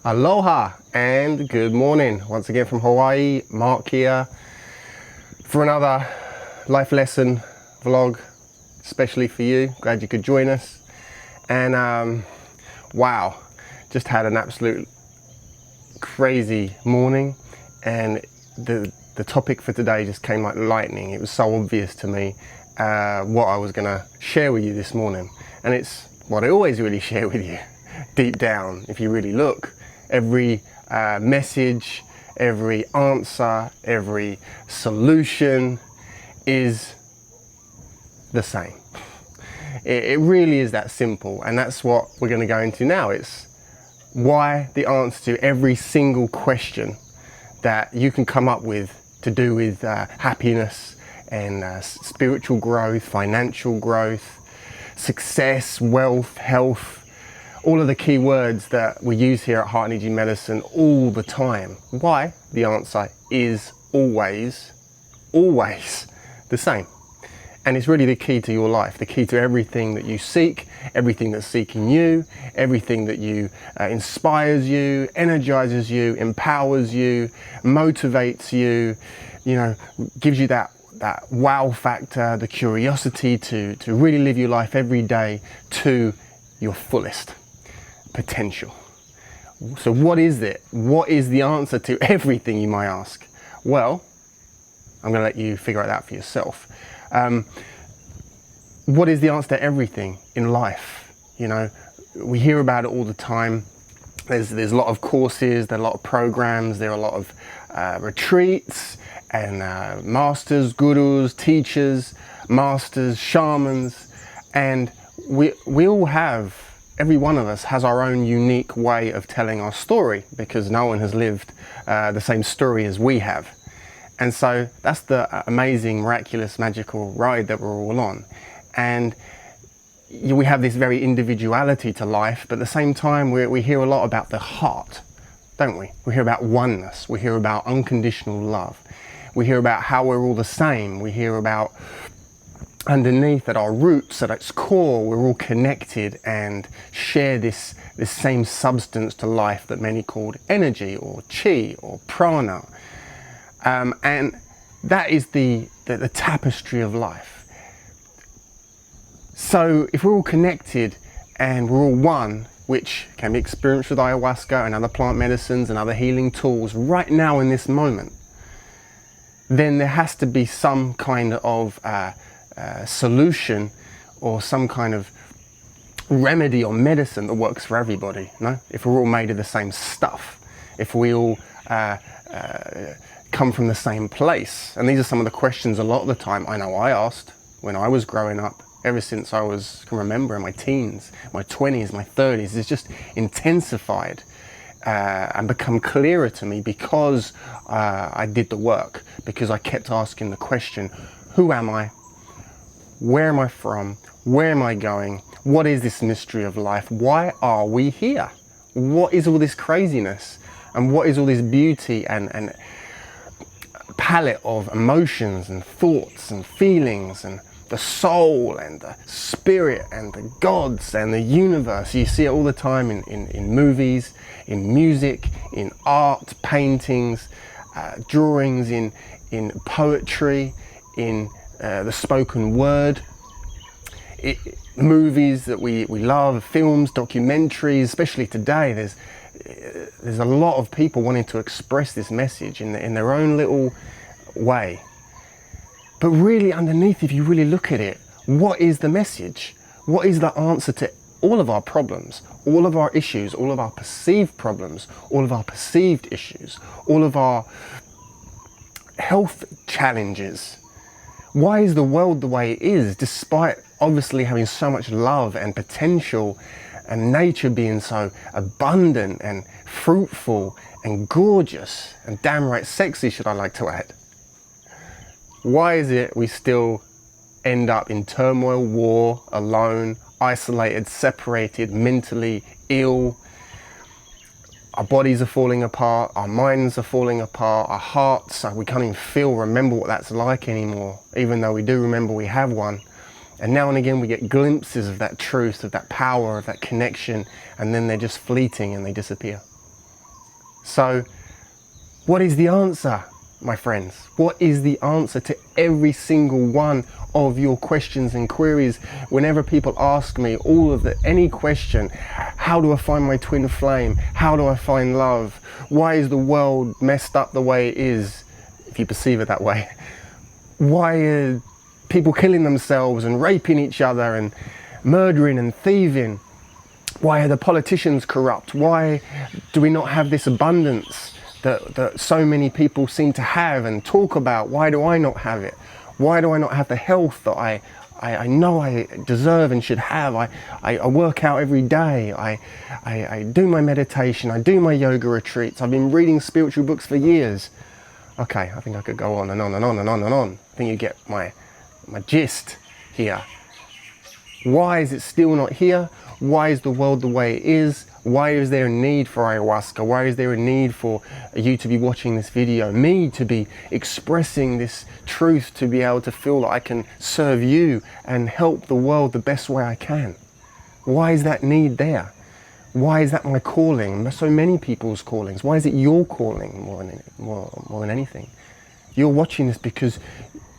Aloha and good morning. Once again from Hawaii, Mark here for another life lesson vlog, especially for you. Glad you could join us. And wow, just had an absolute crazy morning, and the topic for today just came like lightning. It was so obvious to me what I was gonna share with you this morning, and it's what I always really share with you deep down. If you really look, every message, every answer, every solution is the same. It really is that simple, and that's what we're going to go into now. It's why the answer to every single question that you can come up with to do with happiness and spiritual growth, financial growth, success, wealth, health, all of the key words that we use here at Heart Energy Medicine all the time. Why? The answer is always the same. And it's really the key to your life, the key to everything that you seek, everything that's seeking you, everything that you inspires you, energizes you, empowers you, motivates you, gives you that wow factor, the curiosity to really live your life every day to your fullest potential. So what is it? What is the answer to everything, you might ask? Well, I'm going to let you figure it out for yourself. What is the answer to everything in life? We hear about it all the time. There's a lot of courses, there are a lot of programs, there are a lot of retreats and masters, gurus, teachers, masters, shamans, and we all have, every one of us has our own unique way of telling our story, because no one has lived the same story as we have. And so that's the amazing, miraculous, magical ride that we're all on. And we have this very individuality to life, but at the same time we hear a lot about the heart, don't we? We hear about oneness, we hear about unconditional love, we hear about how we're all the same, we hear about underneath, at our roots, at its core, we're all connected and share this same substance to life that many called energy or chi or prana. And that is the tapestry of life. So if we're all connected and we're all one, which can be experienced with ayahuasca and other plant medicines and other healing tools right now in this moment, then there has to be some kind of solution or some kind of remedy or medicine that works for everybody. No? If we're all made of the same stuff, if we all come from the same place. And these are some of the questions a lot of the time I know I asked when I was growing up, ever since I can remember in my teens, my 20s, my 30s. It's just intensified and become clearer to me because I did the work, because I kept asking the question, who am I? Where am I from? Where am I going? What is this mystery of life? Why are we here? What is all this craziness? And what is all this beauty and palette of emotions and thoughts and feelings and the soul and the spirit and the gods and the universe? You see it all the time in movies, in music, in art, paintings, drawings, in poetry, in the spoken word, movies that we love, films, documentaries. Especially today, there's a lot of people wanting to express this message in their own little way. But really underneath, if you really look at it, what is the message? What is the answer to all of our problems, all of our issues, all of our perceived problems, all of our perceived issues, all of our health challenges? Why is the world the way it is, despite obviously having so much love and potential and nature being so abundant and fruitful and gorgeous and damn right sexy, should I like to add? Why is it we still end up in turmoil, war, alone, isolated, separated, mentally ill? Our bodies are falling apart, our minds are falling apart, our hearts, we can't even remember what that's like anymore, even though we do remember we have one. And now and again we get glimpses of that truth, of that power, of that connection, and then they're just fleeting and they disappear. So what is the answer, my friends? What is the answer to every single one of your questions and queries? Whenever people ask me any question, how do I find my twin flame? How do I find love? Why is the world messed up the way it is, if you perceive it that way? Why are people killing themselves and raping each other and murdering and thieving? Why are the politicians corrupt? Why do we not have this abundance that so many people seem to have and talk about? Why do I not have it? Why do I not have the health that I know I deserve and should have? I work out every day. I do my meditation. I do my yoga retreats. I've been reading spiritual books for years. Okay, I think I could go on and on and on and on and on. I think you get my gist here. Why is it still not here? Why is the world the way it is? Why is there a need for ayahuasca? Why is there a need for you to be watching this video? Me to be expressing this truth, to be able to feel that I can serve you and help the world the best way I can. Why is that need there? Why is that my calling? So many people's callings. Why is it your calling more than anything? You're watching this because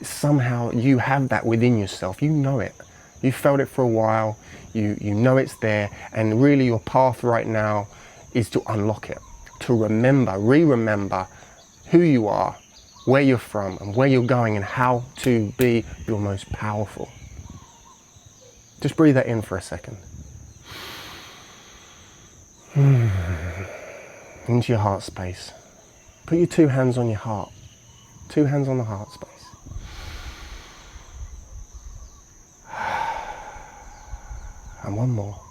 somehow you have that within yourself. You know it. You felt it for a while. You know it's there, and really your path right now is to unlock it, to remember, re-remember who you are, where you're from, and where you're going, and how to be your most powerful. Just breathe that in for a second. Into your heart space. Put your 2 hands on your heart. 2 hands on the heart space. And one more.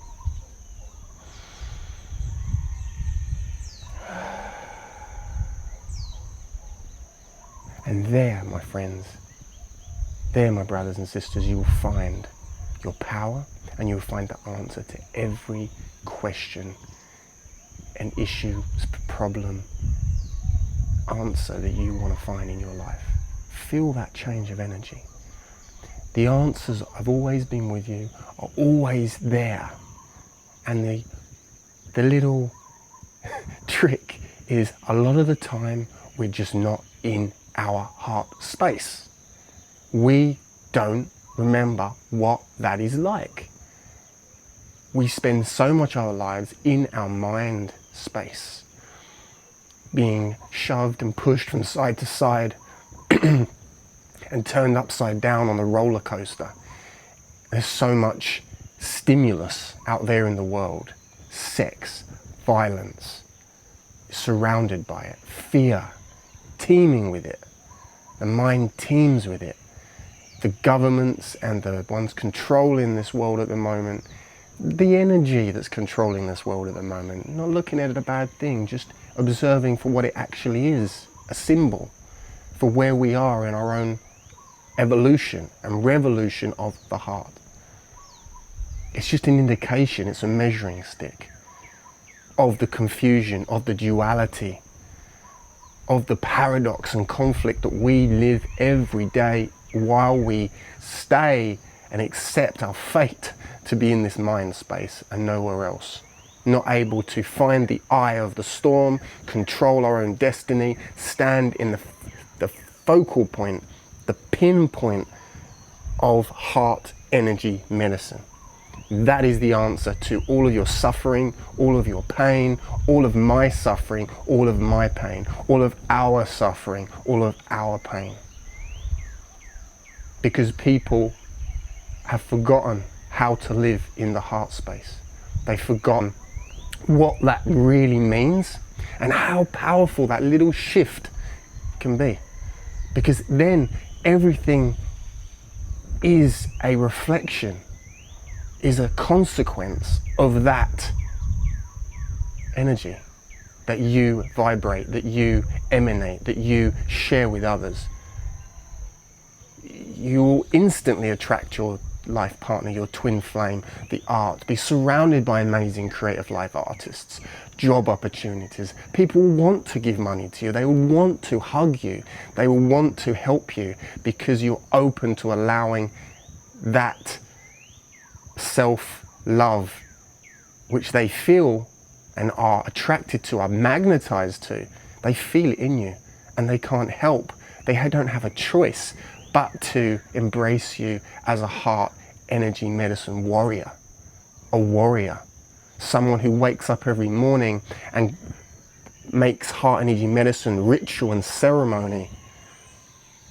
And there, my friends, there, my brothers and sisters, you will find your power, and you will find the answer to every question and issue, problem, answer that you want to find in your life. Feel that change of energy. The answers have always been with you, are always there. And the little trick is a lot of the time we're just not in our heart space. We don't remember what that is like. We spend so much of our lives in our mind space, being shoved and pushed from side to side and turned upside down on the roller coaster. There's so much stimulus out there in the world. Sex, violence, surrounded by it, fear, teeming with it. The mind teems with it. The governments and the ones controlling this world at the moment, the energy that's controlling this world at the moment, not looking at it a bad thing, just observing for what it actually is, a symbol for where we are in our own evolution and revolution of the heart. It's just an indication, it's a measuring stick of the confusion, of the duality, of the paradox and conflict that we live every day while we stay and accept our fate to be in this mind space and nowhere else. Not able to find the eye of the storm, control our own destiny, stand in the focal point, the pinpoint of heart energy medicine. That is the answer to all of your suffering, all of your pain, all of my suffering, all of my pain, all of our suffering, all of our pain. Because people have forgotten how to live in the heart space. They've forgotten what that really means and how powerful that little shift can be. Because then everything is a reflection, is a consequence of that energy that you vibrate, that you emanate, that you share with others. You will instantly attract your life partner, your twin flame, the art, be surrounded by amazing creative life artists, job opportunities. People will want to give money to you, they will want to hug you, they will want to help you because you're open to allowing that self-love which they feel and are attracted to, are magnetized to, they feel it in you and they can't help. They don't have a choice but to embrace you as a heart energy medicine warrior. A warrior. Someone who wakes up every morning and makes heart energy medicine ritual and ceremony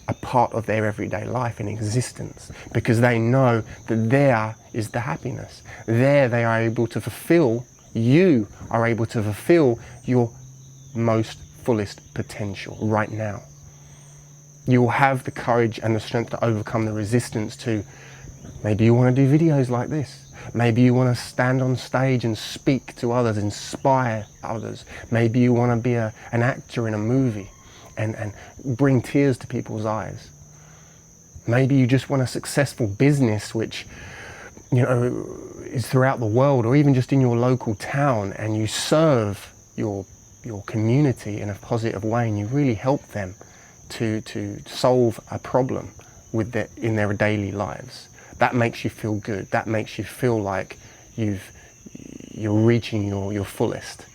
a part of their everyday life and existence, because they know that there is the happiness. There they are able to fulfill, you are able to fulfill your most fullest potential right now. You will have the courage and the strength to overcome the resistance to, maybe you want to do videos like this. Maybe you want to stand on stage and speak to others, inspire others. Maybe you want to be an actor in a movie and bring tears to people's eyes. Maybe you just want a successful business which, you know, is throughout the world, or even just in your local town, and you serve your community in a positive way and you really help them to solve a problem in their daily lives. That makes you feel good. That makes you feel like you're reaching your fullest.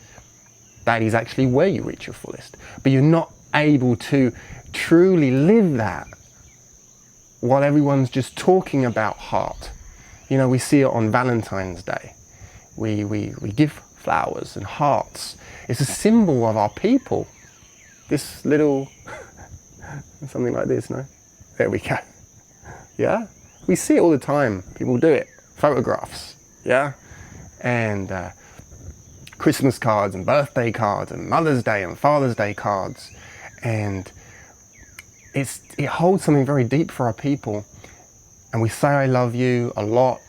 That is actually where you reach your fullest. But you're not able to truly live that while everyone's just talking about heart. You know, we see it on Valentine's Day. We give flowers and hearts. It's a symbol of our people. This little, something like this, no? There we go. Yeah? We see it all the time. People do it. Photographs, yeah? And Christmas cards and birthday cards and Mother's Day and Father's Day cards. And it holds something very deep for our people. And we say I love you a lot,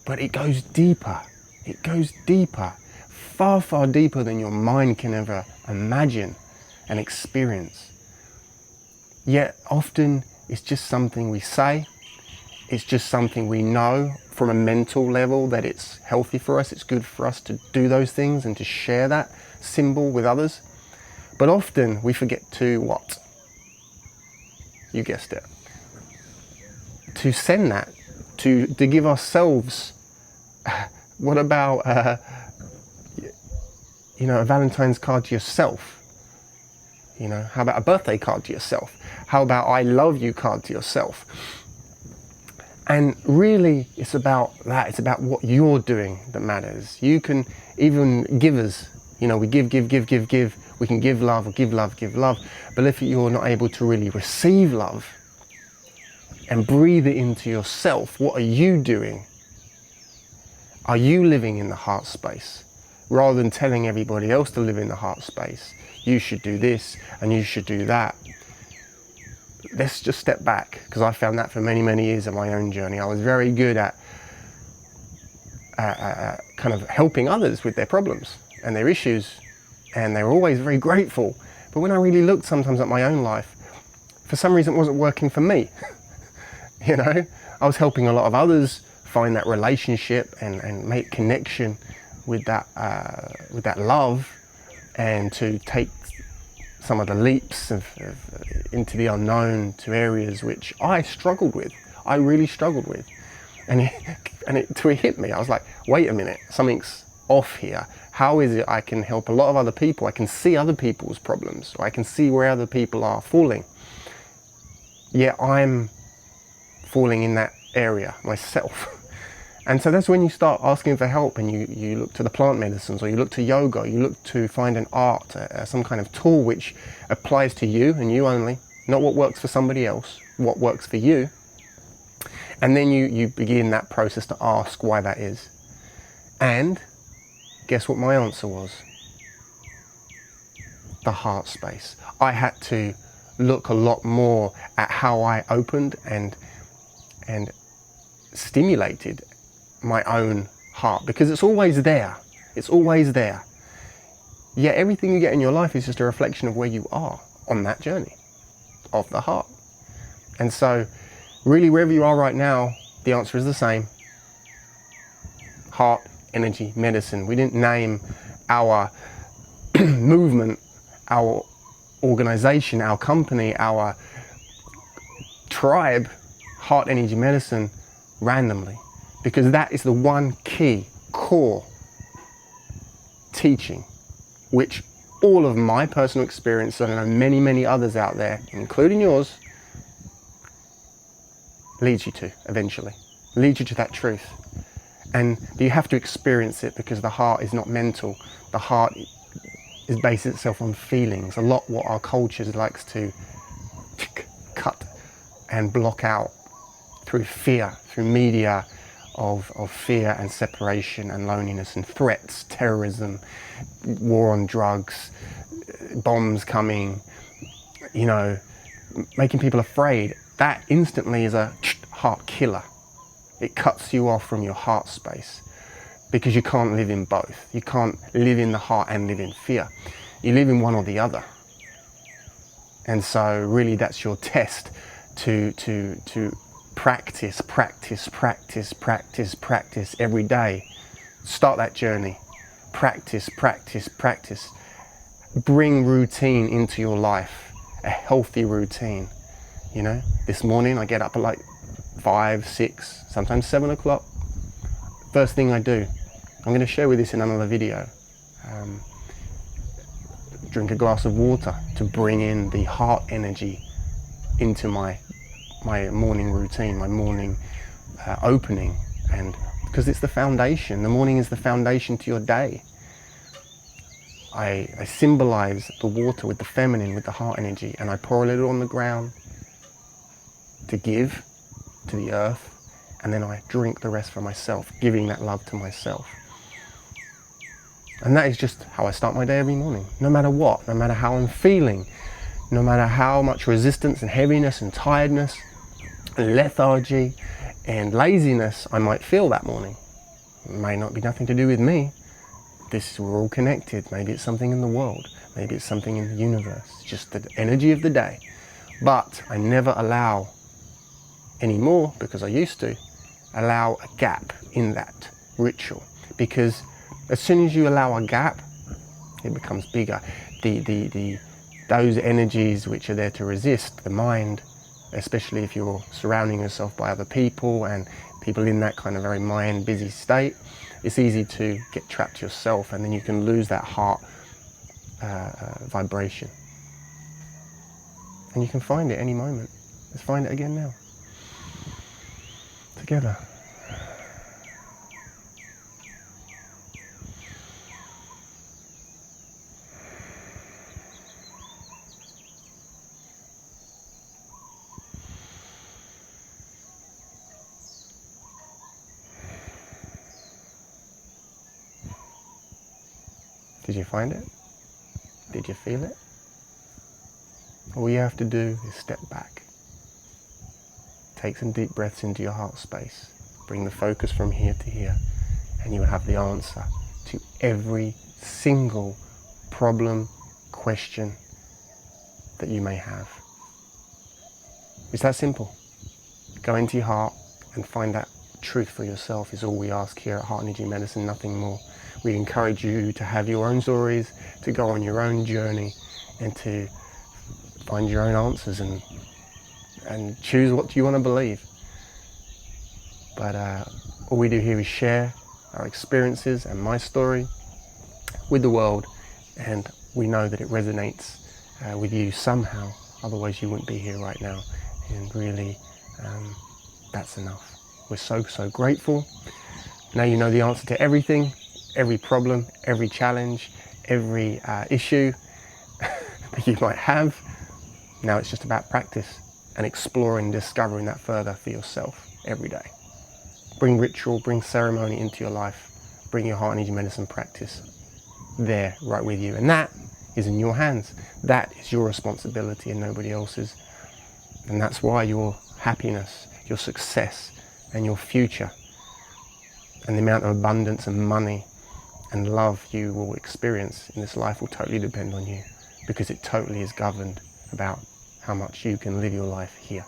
but it goes deeper. It goes deeper. Far, far deeper than your mind can ever imagine and experience. Yet often it's just something we say. It's just something we know from a mental level that it's healthy for us. It's good for us to do those things and to share that symbol with others. But often we forget to what? You guessed it. To send that, to give ourselves. What about a Valentine's card to yourself? You know, how about a birthday card to yourself? How about I love you card to yourself? And really, it's about that. It's about what you're doing that matters. You can, even givers, you know, we give. We can give love, give love. But if you're not able to really receive love and breathe it into yourself, what are you doing? Are you living in the heart space? Rather than telling everybody else to live in the heart space, you should do this and you should do that. Let's just step back, because I found that for many, many years of my own journey. I was very good at kind of helping others with their problems and their issues, and they were always very grateful. But when I really looked sometimes at my own life, for some reason it wasn't working for me. You know, I was helping a lot of others find that relationship and make connection with that love, and to take some of the leaps into the unknown, to areas which I struggled with. I really struggled with. And it hit me. I was like, wait a minute, something's off here. How is it I can help a lot of other people? I can see other people's problems, or I can see where other people are falling. Yet I'm falling in that area myself. And so that's when you start asking for help, and you look to the plant medicines, or you look to yoga, you look to find an art, some kind of tool which applies to you and you only, not what works for somebody else, what works for you. And then you begin that process to ask why that is. And guess what my answer was? The heart space. I had to look a lot more at how I opened and stimulated my own heart, because it's always there. It's always there. Yet everything you get in your life is just a reflection of where you are on that journey of the heart. And so really, wherever you are right now, the answer is the same. Heart energy medicine. We didn't name our movement, our organization, our company, our tribe, heart energy medicine, randomly, because that is the one key core teaching, which all of my personal experience, and I know many, many others out there, including yours, leads you to eventually, leads you to that truth. And you have to experience it, because the heart is not mental. The heart is based itself on feelings. A lot what our culture likes to cut and block out through fear, through media of fear and separation and loneliness and threats, terrorism, war on drugs, bombs coming, you know, making people afraid. That instantly is a heart killer. It cuts you off from your heart space, because you can't live in both. You can't live in the heart and live in fear. You live in one or the other. And so really that's your test to practice every day. Start that journey. Practice. Bring routine into your life, a healthy routine. You know, this morning I get up at like 5, 6, sometimes 7 o'clock. First thing I do, I'm going to share with this in another video. Drink a glass of water to bring in the heart energy into my morning routine, my morning opening, and because it's the foundation. The morning is the foundation to your day. I symbolize the water with the feminine, with the heart energy, and I pour a little on the ground to give to the earth, and then I drink the rest for myself, giving that love to myself. And that is just how I start my day every morning, no matter what, no matter how I'm feeling, no matter how much resistance and heaviness and tiredness and lethargy and laziness I might feel that morning. It may not be nothing to do with me. We're all connected. Maybe it's something in the world. Maybe it's something in the universe. Just the energy of the day. But I never allow anymore, because I used to, allow a gap in that ritual. Because as soon as you allow a gap, it becomes bigger. Those energies which are there to resist, the mind, especially if you're surrounding yourself by other people and people in that kind of very mind busy state, it's easy to get trapped yourself, and then you can lose that heart vibration. And you can find it any moment. Let's find it again now. Together. Did you find it? Did you feel it? All you have to do is step back. Take some deep breaths into your heart space. Bring the focus from here to here, and you will have the answer to every single problem, question that you may have. It's that simple. Go into your heart and find that truth for yourself is all we ask here at Heart Energy Medicine, nothing more. We encourage you to have your own stories, to go on your own journey, and to find your own answers and choose what you want to believe. But all we do here is share our experiences and my story with the world, and we know that it resonates with you somehow, otherwise you wouldn't be here right now. And really, that's enough. We're so grateful. Now you know the answer to everything, every problem, every challenge, every issue that you might have. Now it's just about practice and exploring, discovering that further for yourself every day. Bring ritual, bring ceremony into your life. Bring your heart energy medicine practice there, right with you. And that is in your hands. That is your responsibility and nobody else's. And that's why your happiness, your success, and your future, and the amount of abundance and money and love you will experience in this life will totally depend on you, because it totally is governed about how much you can live your life here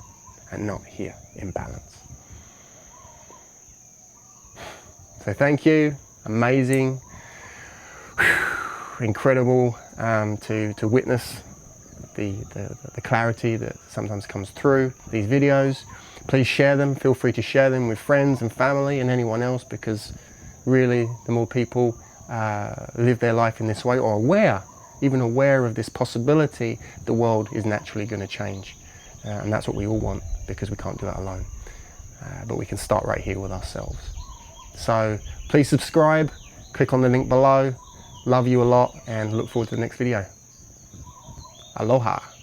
and not here in balance. So thank you. Amazing, incredible to witness the clarity that sometimes comes through these videos. Please share them. Feel free to share them with friends and family and anyone else, because really the more people live their life in this way, or even aware of this possibility, the world is naturally going to change. And that's what we all want, because we can't do it alone. But we can start right here with ourselves. So please subscribe, click on the link below. Love you a lot and look forward to the next video. Aloha.